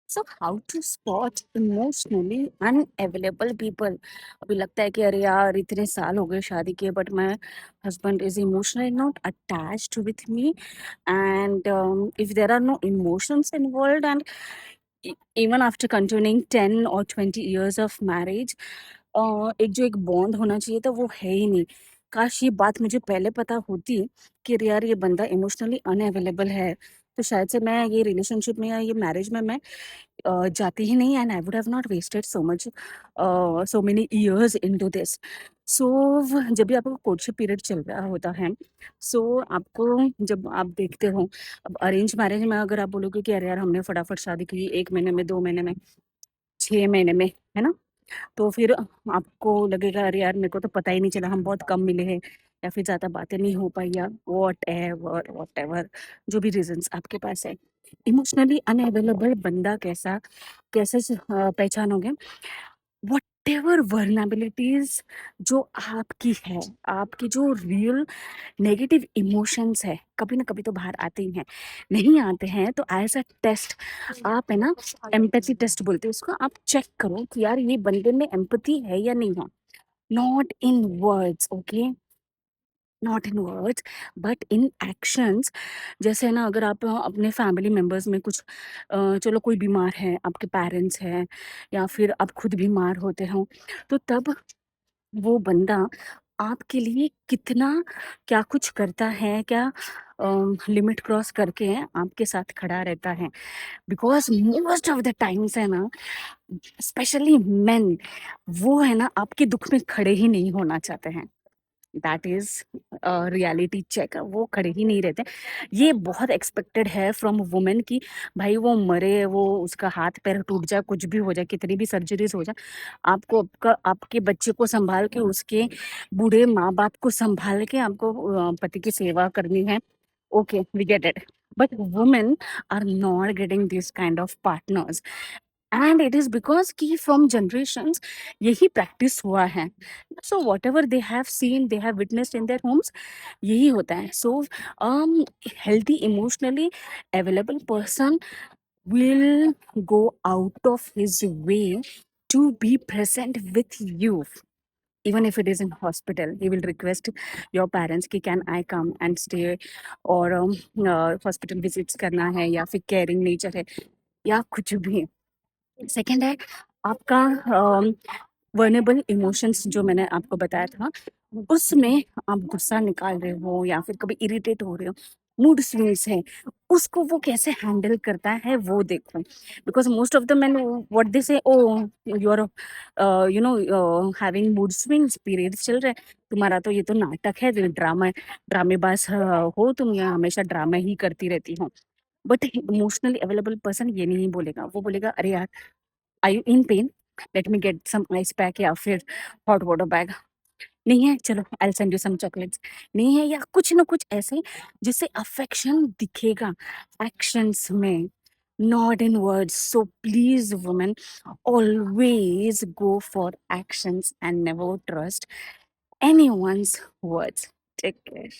So how to spot emotionally unavailable people. अभी लगता है कि अरे यार इतने साल हो गए शादी के, but my husband is emotionally not attached with me, and if there are no emotions involved, and even after continuing 10 or 20 years of marriage, एक जो एक बॉन्ड होना चाहिए था वो है ही नहीं। काश ये बात मुझे पहले पता होती कि यार ये बंदा इमोशनली अनअवेलेबल है, तो शायद से मैं ये रिलेशनशिप में या ये मैरिज में मैं जाती ही नहीं, and I would have not wasted so much so many years into this. So जब भी आपका कोर्टशिप पीरियड चल रहा होता है, सो आपको जब आप देखते हो, अब अरेंज मैरिज में अगर आप बोलोगे कि अरे यार हमने फटाफट शादी की 1 महीने में, 2 महीने में, 6 महीने में, है ना? तो फिर आपको लगेगा अरे यार मेरे को तो पता ही नहीं चला, हम बहुत कम मिले हैं, या फिर ज़्यादा बातें नहीं हो पाई, या व्हाटएवर जो भी रीजंस आपके पास है। इमोशनली अनअवेलेबल बंदा कैसा, कैसे पहचानोगे? व्हाटएवर वर्नेबिलिटीज जो आपकी है, आपकी जो रियल नेगेटिव इमोशंस है, कभी ना कभी तो बाहर आते ही हैं। नहीं आते हैं तो एज अ टेस्ट आप, है ना, एम्पैथी टेस्ट बोलते हैं उसको, आप चेक करो कि यार ये बंदे में एम्पैथी है या नहीं है। Not in words, okay, not in words but in actions. जैसे ना, अगर आप अपने फैमिली मेंबर्स में कुछ चलो कोई बीमार है, आपके पेरेंट्स हैं, या फिर आप खुद बीमार होते हो, तो तब वो बंदा आपके लिए कितना क्या कुछ करता है, क्या लिमिट क्रॉस करके आपके साथ खड़ा रहता है। Because most of the times है ना, स्पेशली मेन, वो है ना आपके दुख में खड़े ही नहीं होना चाहते हैं। दैट इज रियलिटी चेक, वो खड़े ही नहीं रहते। ये बहुत एक्सपेक्टेड है फ्रॉम वुमेन की भाई वो मरे, वो उसका हाथ पैर टूट जाए, कुछ भी हो जाए, कितनी भी सर्जरीज हो जाए, आपको आपका आपके बच्चे को संभाल के, उसके बूढ़े माँ बाप को संभाल के आपको पति की सेवा करनी है। Okay, we get it, but women are not getting this kind of partners, and it is because कि फ्रॉम जनरेशंस यही प्रैक्टिस हुआ है। So whatever they have seen, they have witnessed in their homes, यही होता है। So healthy emotionally available person will go out of his way to be present with you, even if it is in hospital. He will request your parents कि can I come and stay, और hospital visits करना है, या फिर caring nature है, या कुछ भी। सेकंड है आपका वर्नेबल इमोशंस, जो मैंने आपको बताया था, उसमें आप गुस्सा निकाल रहे हो या फिर कभी इरिटेट हो रहे हो, मूड स्विंग्स है, उसको वो कैसे हैंडल करता है वो देखो। Because most of the man what they say, oh you are you know having mood swings, periods चल रहे हैं, तुम्हारा तो ये तो नाटक है, ड्रामा, ड्रामेबाज हो तुम, यहाँ हमेशा ड्रामा ही करती रहती हो। बट इमोशनली अवेलेबल पर्सन ये नहीं बोलेगा, वो बोलेगा अरे यार, are you in pain, let me get some ice pack या फिर हॉट वाटर बैग। नहीं है, चलो I send you some chocolates. नहीं है, या कुछ ना कुछ ऐसे जिससे अफेक्शन दिखेगा एक्शंस में, not in words. So please women, always go for actions and never trust anyone's words. Take care.